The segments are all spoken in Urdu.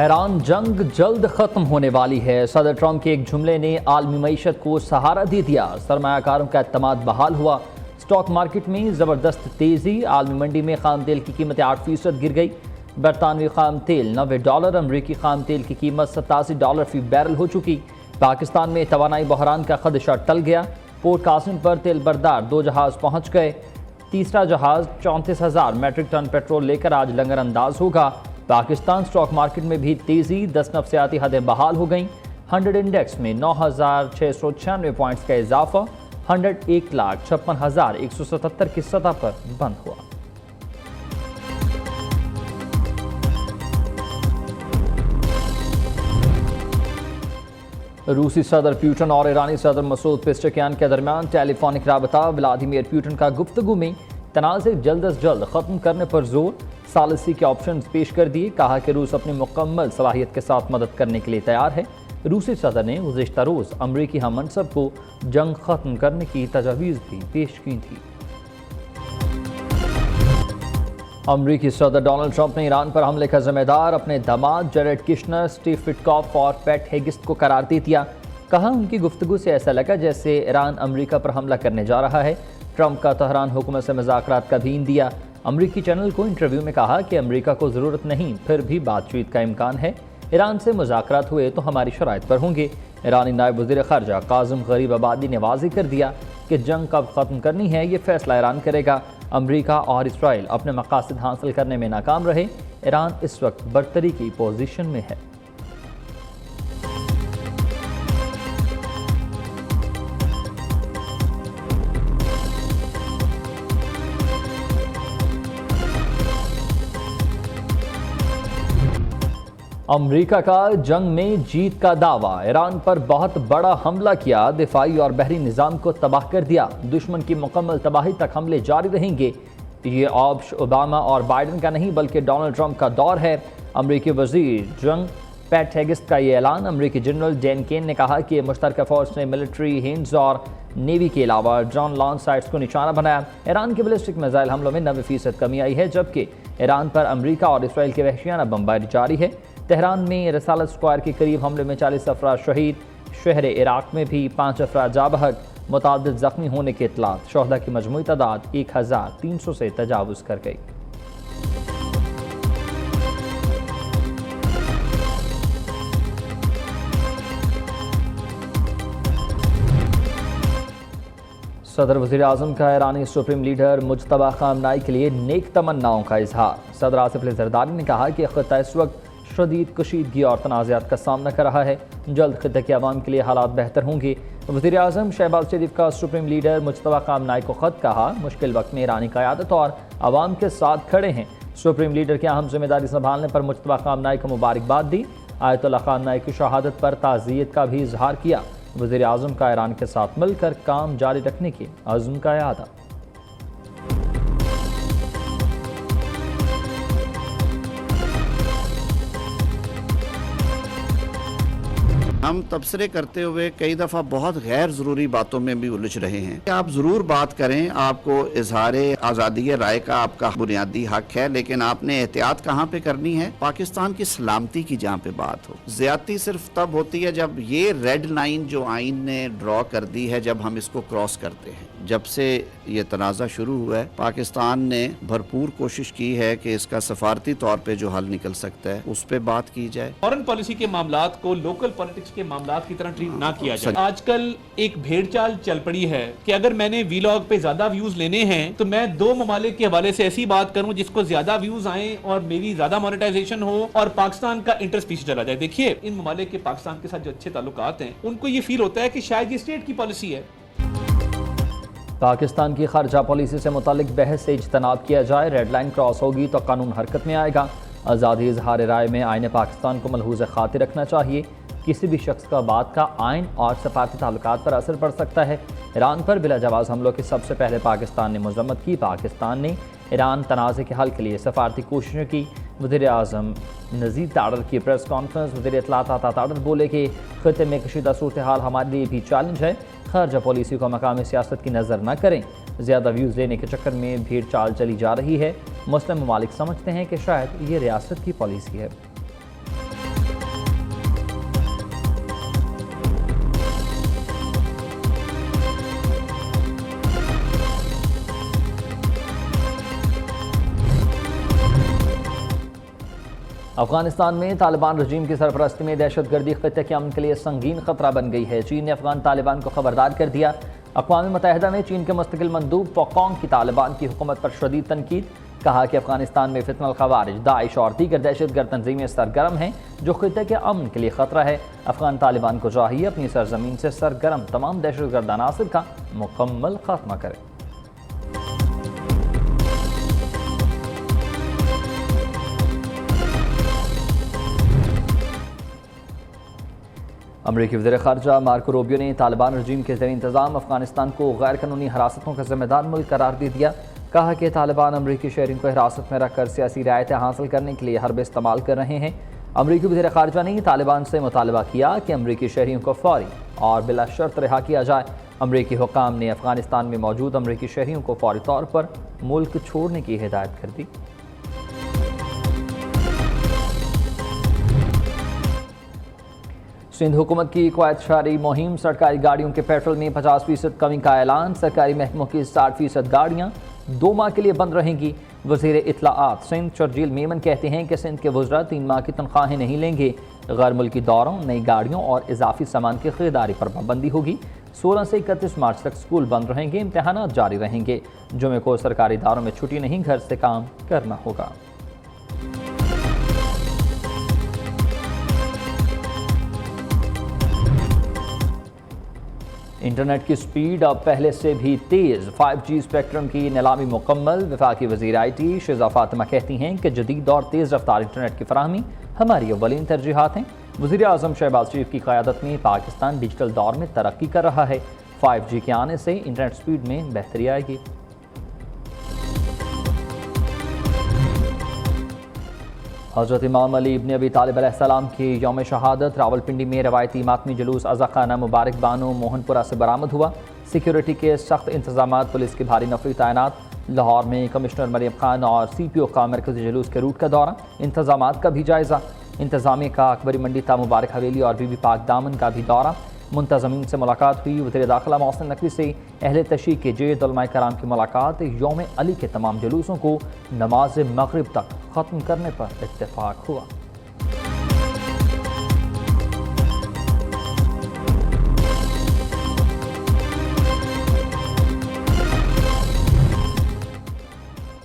ایران جنگ جلد ختم ہونے والی ہے۔ صدر ٹرمپ کے ایک جملے نے عالمی معیشت کو سہارا دے دیا۔ سرمایہ کاروں کا اعتماد بحال ہوا۔ سٹاک مارکیٹ میں زبردست تیزی۔ عالمی منڈی میں خام تیل کی قیمتیں 8% گر گئی۔ برطانوی خام تیل $90، امریکی خام تیل کی قیمت $87 فی بیرل ہو چکی۔ پاکستان میں توانائی بحران کا خدشہ ٹل گیا۔ پورٹ قاسم پر تیل بردار 2 جہاز پہنچ گئے۔ تیسرا جہاز 34,000 میٹرک ٹن پیٹرول لے کر آج لنگر انداز ہوگا۔ پاکستان سٹاک مارکیٹ میں بھی تیزی، 10 نفسیاتی حدیں بحال ہو گئیں۔ 100 انڈیکس میں 9,696 پوائنٹس کا اضافہ، 100 1,56,177 کی سطح پر بند ہوا۔ روسی صدر پیوٹن اور ایرانی صدر مسعود پزشکیان کے درمیان ٹیلی فونک رابطہ۔ ولادیمیر پیوٹن کا گفتگو میں تنازع جلد از جلد ختم کرنے پر زور، ثالثی کے آپشنز پیش کر دیے۔ کہا کہ روس اپنی مکمل صلاحیت کے ساتھ مدد کرنے کے لیے تیار ہے۔ روسی صدر نے گزشتہ روز امریکی ہم منصب کو جنگ ختم کرنے کی تجاویز بھی پیش کی تھی۔ امریکی صدر ڈونلڈ ٹرمپ نے ایران پر حملے کا ذمہ دار اپنے داماد جیریڈ کشنر، اسٹیو وٹکاف اور پیٹ ہیگسٹ کو قرار دے دیا۔ کہا ان کی گفتگو سے ایسا لگا جیسے ایران امریکہ پر حملہ کرنے جا رہا ہے۔ ٹرمپ کا تہران حکومت سے مذاکرات کا بھی دیا۔ امریکی چینل کو انٹرویو میں کہا کہ امریکہ کو ضرورت نہیں، پھر بھی بات چیت کا امکان ہے۔ ایران سے مذاکرات ہوئے تو ہماری شرائط پر ہوں گے۔ ایرانی نائب وزیر خارجہ قاسم غریب آبادی نے واضح کر دیا کہ جنگ کب ختم کرنی ہے یہ فیصلہ ایران کرے گا۔ امریکہ اور اسرائیل اپنے مقاصد حاصل کرنے میں ناکام رہے۔ ایران اس وقت برتری کی پوزیشن میں ہے۔ امریکہ کا جنگ میں جیت کا دعویٰ۔ ایران پر بہت بڑا حملہ کیا، دفاعی اور بحری نظام کو تباہ کر دیا۔ دشمن کی مکمل تباہی تک حملے جاری رہیں گے۔ یہ آپش اوباما اور بائیڈن کا نہیں بلکہ ڈونلڈ ٹرمپ کا دور ہے۔ امریکی وزیر جنگ پیٹ ہیگسٹ کا یہ اعلان۔ امریکی جنرل ڈین کین نے کہا کہ مشترکہ فوج نے ملٹری ہینڈز اور نیوی کے علاوہ ڈرون لانچ سائٹس کو نشانہ بنایا۔ ایران کے بیلسٹک میزائل حملوں میں 90% کمی آئی ہے، جبکہ ایران پر امریکہ اور اسرائیل کی وحشیانہ بمباری جاری ہے۔ تہران میں رسالت اسکوائر کے قریب حملے میں 40 افراد شہید۔ شہر عراق میں بھی 5 افراد جاں بحق، متعدد زخمی ہونے کے اطلاعات۔ شہداء کی مجموعی تعداد 1,300 سے تجاوز کر گئی۔ صدر وزیر اعظم کا ایرانی سپریم لیڈر مجتبی خامنائی کے لیے نیک تمناؤں کا اظہار۔ صدر آصف علی زرداری نے کہا کہ خطہ اس وقت شدید کشیدگی اور تنازعات کا سامنا کر رہا ہے۔ جلد خطے کے عوام کے لیے حالات بہتر ہوں گے۔ وزیر اعظم شہباز شریف کا سپریم لیڈر مجتبی خامنائی کو خط، کہا مشکل وقت میں ایرانی قیادت اور عوام کے ساتھ کھڑے ہیں۔ سپریم لیڈر کی اہم ذمہ داری سنبھالنے پر مجتبی خامنائی کو مبارکباد دی۔ آیت اللہ خامنائی کی شہادت پر تعزیت کا بھی اظہار کیا۔ وزیر اعظم کا ایران کے ساتھ مل کر کام جاری رکھنے کے عزم کا اعادہ۔ ہم تبصرے کرتے ہوئے کئی دفعہ بہت غیر ضروری باتوں میں بھی الجھ رہے ہیں۔ آپ ضرور بات کریں، آپ کو اظہار آزادی رائے کا آپ کا بنیادی حق ہے، لیکن آپ نے احتیاط کہاں پہ کرنی ہے؟ پاکستان کی سلامتی کی جہاں پہ بات ہو۔ زیادتی صرف تب ہوتی ہے جب یہ ریڈ لائن جو آئین نے ڈرا کر دی ہے، جب ہم اس کو کراس کرتے ہیں۔ جب سے یہ تنازع شروع ہوا ہے، پاکستان نے بھرپور کوشش کی ہے کہ اس کا سفارتی طور پہ جو حل نکل سکتا ہے اس پہ بات کی جائے۔ فارن پالیسی کے معاملات کو لوکل پالیٹکس کے معاملات کی طرح ٹریٹ نہ کیا جائے۔ آج کل ایک بھیڑ چال چل پڑی ہے کہ اگر میں نے ویلاگ پہ زیادہ ویوز لینے ہیں تو میں 2 ممالک کے حوالے سے ایسی بات کروں جس کو زیادہ ویوز آئیں اور میری زیادہ مونیٹائزیشن ہو اور پاکستان کا انٹرسٹ پیچھے چلا جائے۔ دیکھیے، ان ممالک کے پاکستان کے ساتھ جو اچھے تعلقات ہیں ان کو یہ فیل ہوتا ہے کہ شاید یہ اسٹیٹ کی پالیسی ہے۔ پاکستان کی خارجہ پالیسی سے متعلق بحث سے اجتناب کیا جائے۔ ریڈ لائن کراس ہوگی تو قانون حرکت میں آئے گا۔ آزادی اظہار رائے میں آئین پاکستان کو ملحوظ خاطر رکھنا چاہیے۔ کسی بھی شخص کا بات کا آئین اور سفارتی تعلقات پر اثر پڑ سکتا ہے۔ ایران پر بلا جواز حملوں کی سب سے پہلے پاکستان نے مذمت کی۔ پاکستان نے ایران تنازع کے حل کے لیے سفارتی کوششیں کی۔ وزیر اعظم نذیر تاڑر کی پریس کانفرنس۔ وزیر اطلاعات عطا تاڑر بولے کہ خطے میں کشیدہ صورتحال ہمارے لیے بھی چیلنج ہے۔ خارجہ پالیسی کو مقامی سیاست کی نظر نہ کریں۔ زیادہ ویوز لینے کے چکر میں بھیڑ چال چلی جا رہی ہے۔ مسلم ممالک سمجھتے ہیں کہ شاید یہ ریاست کی پالیسی ہے۔ افغانستان میں طالبان رجیم کی سرپرستی میں دہشت گردی خطے کے امن کے لیے سنگین خطرہ بن گئی ہے۔ چین نے افغان طالبان کو خبردار کر دیا۔ اقوام متحدہ میں چین کے مستقل مندوب پوکونگ کی طالبان کی حکومت پر شدید تنقید، کہا کہ افغانستان میں فتنہ الخوارج، داعش اور دیگر دہشت گرد تنظیمیں سرگرم ہیں جو خطے کے امن کے لیے خطرہ ہے۔ افغان طالبان کو چاہیے اپنی سرزمین سے سرگرم تمام دہشت گرد عناصر کا مکمل خاتمہ کرے۔ امریکی وزیر خارجہ مارکو روبیو نے طالبان رجیم کے زیر انتظام افغانستان کو غیر قانونی حراستوں کا ذمہ دار ملک قرار دے دیا۔ کہا کہ طالبان امریکی شہریوں کو حراست میں رکھ کر سیاسی رعایتیں حاصل کرنے کے لیے حرب استعمال کر رہے ہیں۔ امریکی وزیر خارجہ نے طالبان سے مطالبہ کیا کہ امریکی شہریوں کو فوری اور بلا شرط رہا کیا جائے۔ امریکی حکام نے افغانستان میں موجود امریکی شہریوں کو فوری طور پر ملک چھوڑنے کی ہدایت کر دی۔ سندھ حکومت کی کویت شہری مہم، سرکاری گاڑیوں کے پیٹرول میں 50% کمی کا اعلان، سرکاری محکموں کی 60% گاڑیاں 2 ماہ کے لیے بند رہیں گی۔ وزیر اطلاعات سندھ شرجیل میمن کہتے ہیں کہ سندھ کے وزراء 3 ماہ کی تنخواہیں نہیں لیں گے۔ غیر ملکی دوروں، نئی گاڑیوں اور اضافی سامان کی خریداری پر پابندی ہوگی۔ 16 سے 31 مارچ تک سکول بند رہیں گے، امتحانات جاری رہیں گے۔ جمعے کو سرکاری اداروں میں چھٹی نہیں، گھر سے کام کرنا ہوگا۔ انٹرنیٹ کی سپیڈ اب پہلے سے بھی تیز، 5G اسپیکٹرم کی نیلامی مکمل۔ وفاقی وزیر IT شیزہ فاطمہ کہتی ہیں کہ جدید اور تیز رفتار انٹرنیٹ کی فراہمی ہماری اولین ترجیحات ہیں۔ وزیر اعظم شہباز شریف کی قیادت میں پاکستان ڈیجیٹل دور میں ترقی کر رہا ہے۔ 5G کے آنے سے انٹرنیٹ سپیڈ میں بہتری آئے گی۔ حضرت امام علی ابن ابی طالب علیہ السلام کی یوم شہادت راولپنڈی میں روایتی ماتمی جلوس عزاخانہ مبارک بانو موہن پورہ سے برآمد ہوا۔ سیکیورٹی کے سخت انتظامات، پولیس کی بھاری نفری تعینات۔ لاہور میں کمشنر مریم خان اور CPO کا مرکزی جلوس کے روٹ کا دورہ، انتظامات کا بھی جائزہ۔ انتظامیہ کا اکبری منڈی تا مبارک حویلی اور بی بی پاک دامن کا بھی دورہ۔ منتظمین سے ملاقات ہوئی۔ وزیر داخلہ محسن نقوی سے اہل تشیع کے جید علماء کرام کی ملاقات۔ یوم علی کے تمام جلوسوں کو نماز مغرب تک ختم کرنے پر اتفاق ہوا۔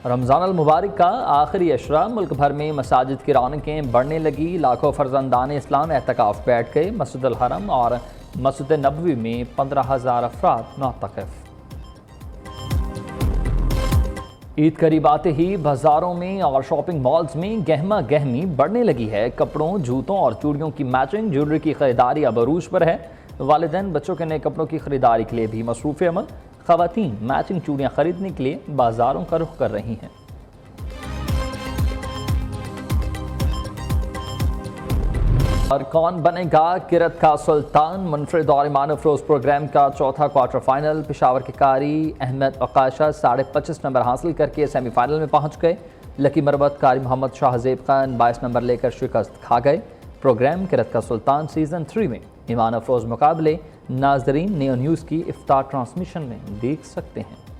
رمضان المبارک کا آخری عشرہ، ملک بھر میں مساجد کی رونقیں بڑھنے لگی۔ لاکھوں فرزندان اسلام اعتکاف بیٹھ گئے۔ مسجد الحرم اور مسجد نبوی میں 15,000 افراد معتکف۔ عید قریب آتے ہی بازاروں میں اور شاپنگ مالز میں گہما گہمی بڑھنے لگی ہے۔ کپڑوں، جوتوں اور چوڑیوں کی میچنگ جیولری کی خریداری اب عروج پر ہے۔ والدین بچوں کے نئے کپڑوں کی خریداری کے لیے بھی مصروف عمل۔ خواتین میچنگ چوڑیاں خریدنے کے لیے بازاروں کا رخ کر رہی ہیں۔ اور کون بنے گا کرت کا سلطان؟ منفرد اور ایمان افروز پروگرام کا چوتھا کوارٹر فائنل، پشاور کے قاری احمد عکاشہ 25.5 نمبر حاصل کر کے سیمی فائنل میں پہنچ گئے۔ لکی مروت قاری محمد شاہ زیب خان 22 نمبر لے کر شکست کھا گئے۔ پروگرام کرت کا سلطان سیزن 3 میں ایمان افروز مقابلے ناظرین نیو نیوز کی افطار ٹرانسمیشن میں دیکھ سکتے ہیں۔